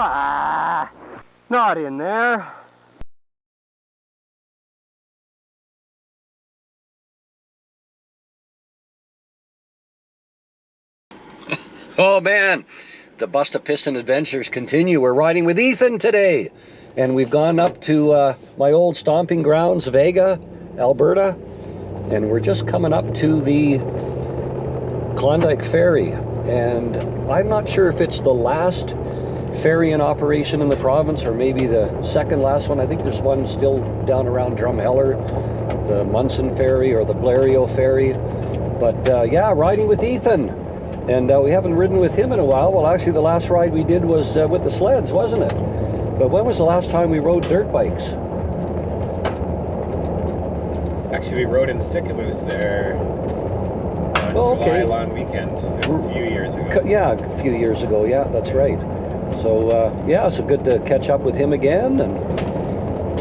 Ah, not in there. Oh man, the Bust a Piston adventures continue. We're riding with Ethan today, and we've gone up to my old stomping grounds, Vega, Alberta, and we're just coming up to the Klondyke Ferry, and I'm not sure if it's the last ferry in operation in the province or maybe the second last one. I think there's one still down around Drumheller, the Munson Ferry or the Blériot Ferry. But yeah, riding with Ethan, and we haven't ridden with him in a while. Well, actually the last ride we did was with the sleds, wasn't it? But when was the last time we rode dirt bikes? Actually, we rode in Sicamous there on July long weekend a few years ago. Yeah, a few years ago. Yeah, that's right. So yeah, so good to catch up with him again, and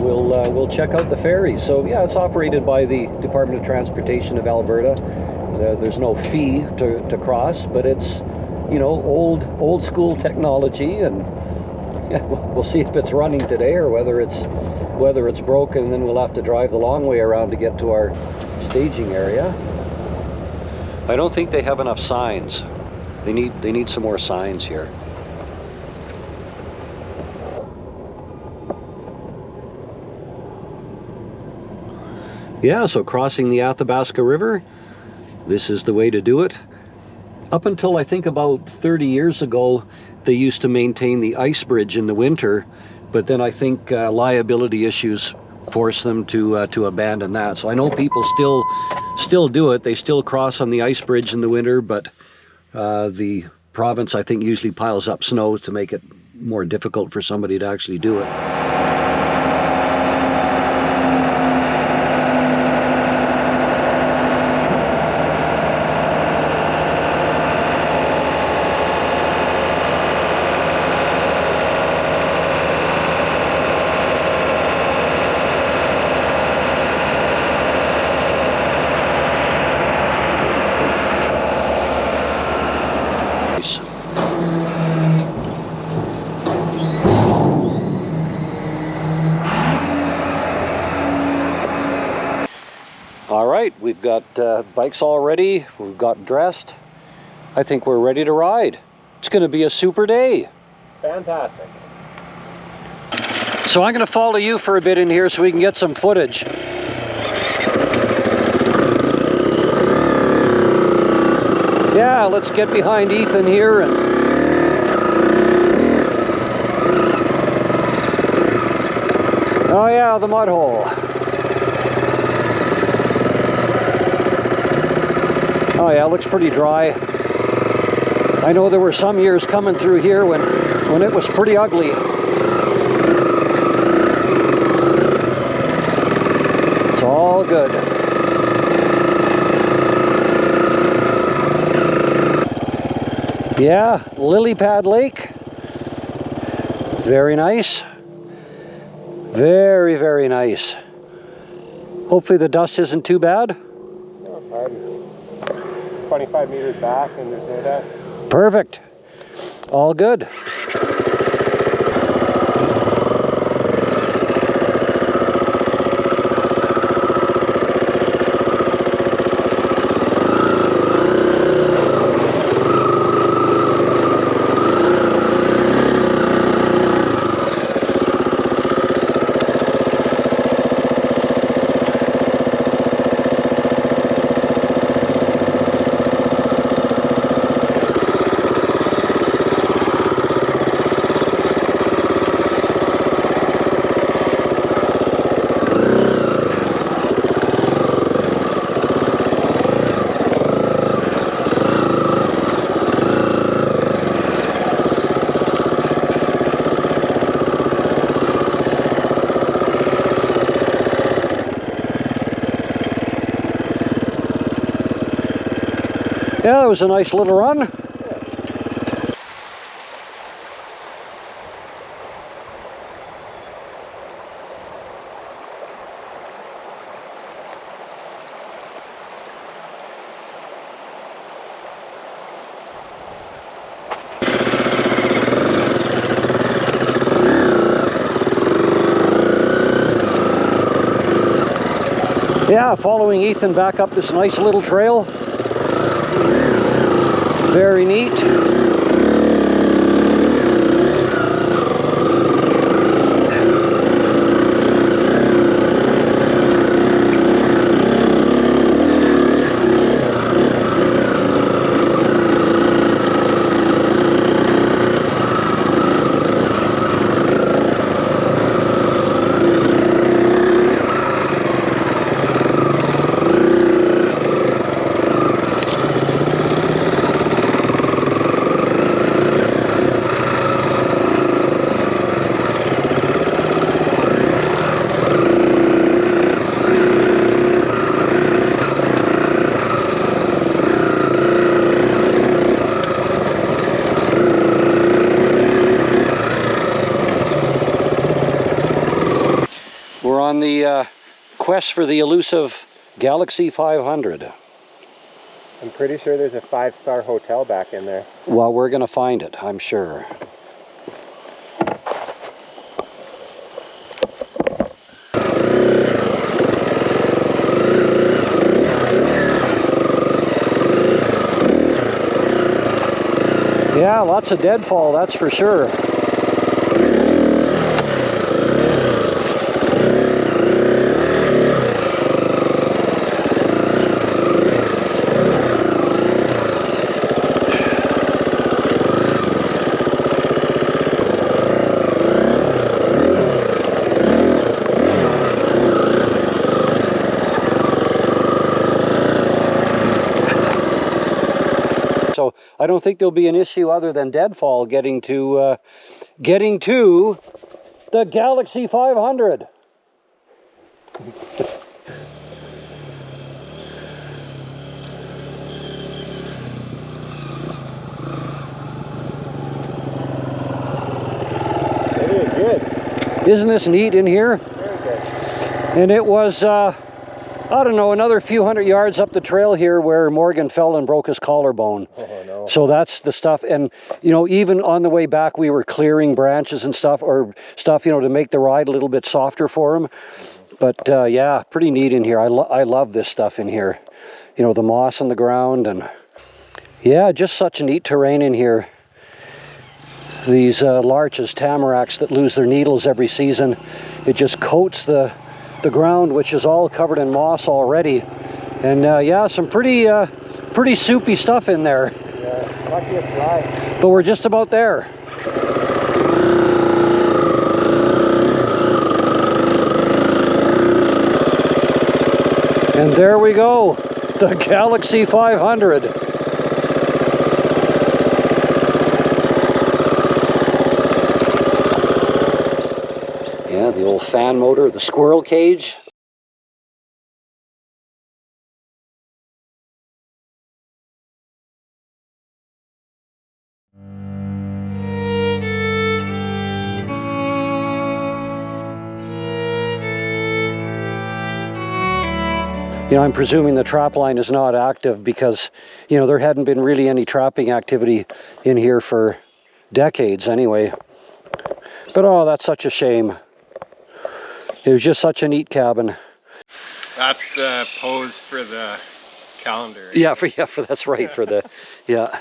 we'll check out the ferry. So yeah, it's operated by the Department of Transportation of Alberta. There's no fee to cross, but it's, you know, old school technology, and yeah, we'll see if it's running today or whether it's broken, and then we'll have to drive the long way around to get to our staging area. I don't think they have enough signs. They need some more signs here. Yeah, so crossing the Athabasca River, this is the way to do it. Up until I think about 30 years ago, they used to maintain the ice bridge in the winter, but then I think liability issues forced them to abandon that. So I know people still do it. They still cross on the ice bridge in the winter, but the province, I think, usually piles up snow to make it more difficult for somebody to actually do it. All right, we've got bikes all ready, we've got dressed. I think we're ready to ride. It's going to be a super day. Fantastic. So I'm going to follow you for a bit in here so we can get some footage. Yeah, let's get behind Ethan here and oh yeah, the mud hole. Oh yeah, it looks pretty dry. I know there were some years coming through here when it was pretty ugly. It's all good. Yeah, Lily Pad Lake. Very nice. Very, very nice. Hopefully the dust isn't too bad. No, I'm 25 meters back and there's no dust. Perfect. All good. Yeah, it was a nice little run. Yeah, following Ethan back up this nice little trail. Very neat. We're on the quest for the elusive Galaxy 500. I'm pretty sure there's a 5-star hotel back in there. Well, we're going to find it, I'm sure. Yeah, lots of deadfall, that's for sure. So I don't think there'll be an issue other than deadfall getting to the Galaxy 500. It is good. Isn't this neat in here? Very good. And it was, I don't know, another few hundred yards up the trail here where Morgan fell and broke his collarbone. Oh, no. So that's the stuff. And, you know, even on the way back, we were clearing branches and stuff, you know, to make the ride a little bit softer for him. But, yeah, pretty neat in here. I love this stuff in here. You know, the moss on the ground and, yeah, just such neat terrain in here. These larches, tamaracks that lose their needles every season. It just coats the ground, which is all covered in moss already. And yeah, some pretty soupy stuff in there. Yeah, lucky it's dry. But we're just about there. And there we go, the Galaxy 500. Yeah, the old fan motor, the squirrel cage. You know, I'm presuming the trap line is not active because, you know, there hadn't been really any trapping activity in here for decades anyway. But oh, that's such a shame. It was just such a neat cabin. That's the pose for the calendar. Yeah, that's right, for the, yeah.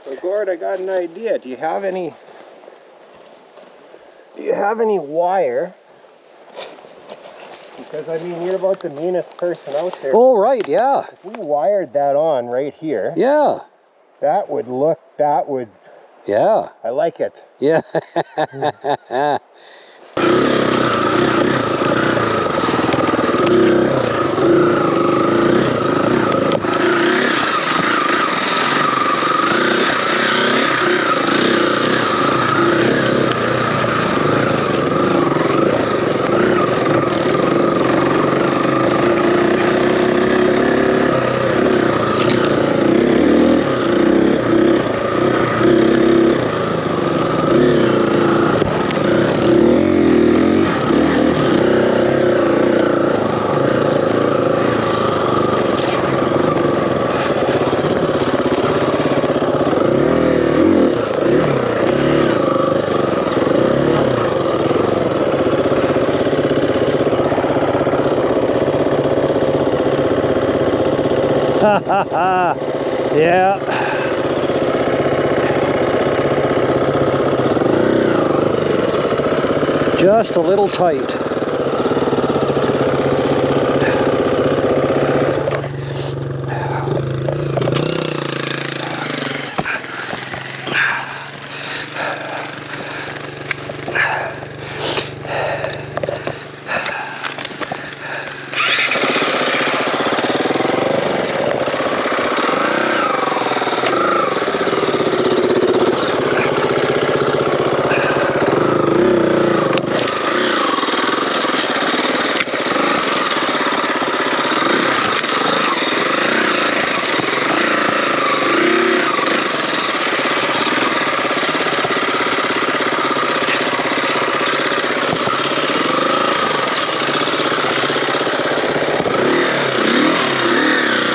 So Gord, I got an idea. Do you have any wire? Because I mean, you're about the meanest person out there. Oh, right, yeah. If we wired that on right here, Yeah. that would, Yeah. I like it. Yeah. Yeah. Just a little tight.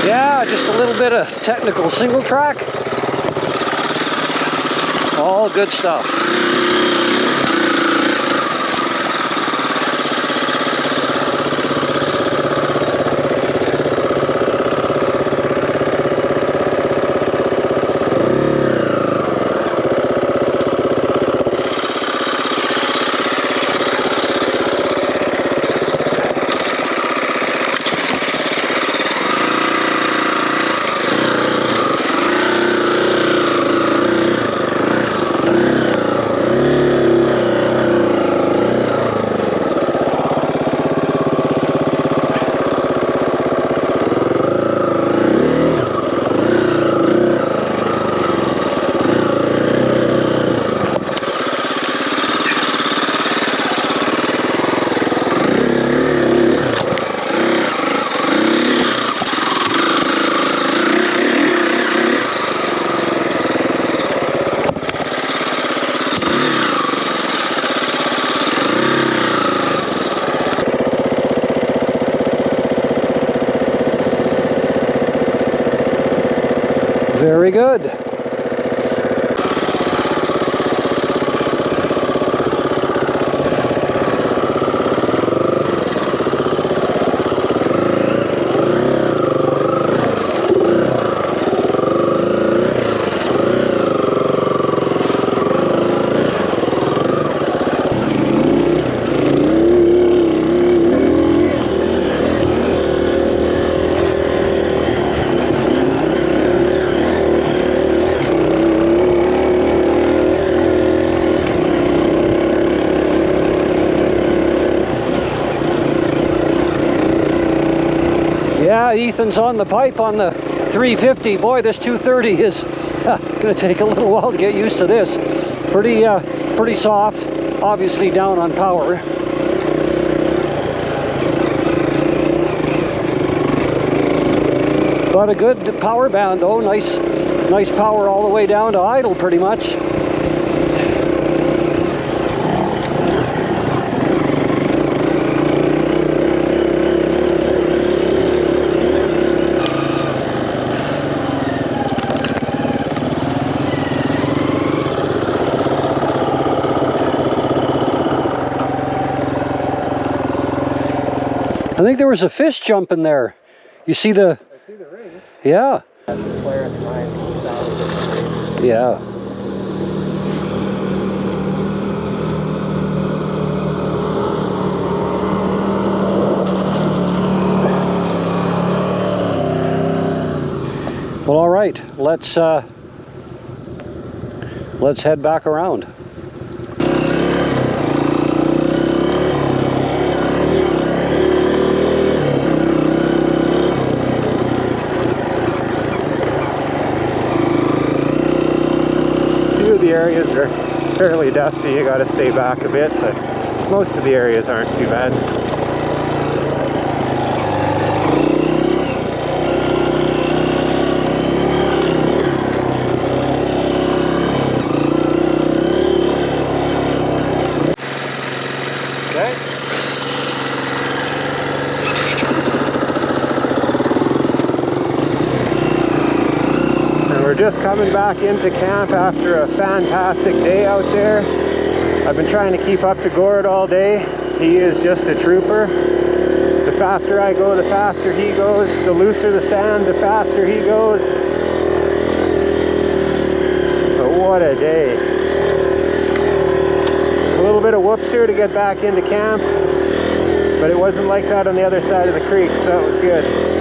Yeah, just a little bit of technical single track. All good stuff. Very good. Yeah, Ethan's on the pipe on the 350. Boy, this 230 is going to take a little while to get used to this. Pretty soft, obviously down on power. But a good power band though, nice power all the way down to idle pretty much. I think there was a fish jumping there. You see the... I see the ring. Yeah. Yeah. Well, all right. Let's head back around. The areas are fairly dusty, you got to stay back a bit, but most of the areas aren't too bad. Okay. We're just coming back into camp after a fantastic day out there. I've been trying to keep up to Gord all day. He is just a trooper. The faster I go, the faster he goes. The looser the sand, the faster he goes. But what a day. A little bit of whoops here to get back into camp, but it wasn't like that on the other side of the creek, so that was good.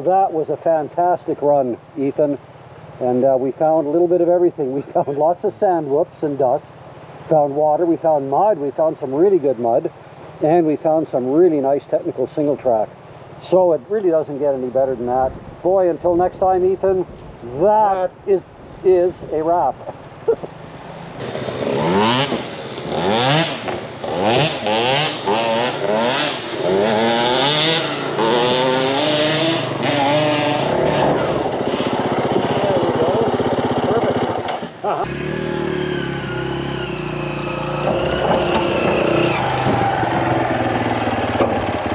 That was a fantastic run, Ethan, and we found a little bit of everything. We found lots of sand whoops and dust, found water, we found mud, we found some really good mud, and we found some really nice technical single track. So it really doesn't get any better than that. Boy, until next time, Ethan, that is a wrap.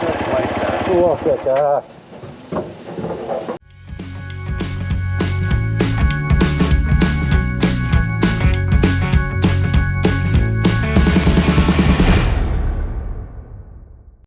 Just like that. Look at that.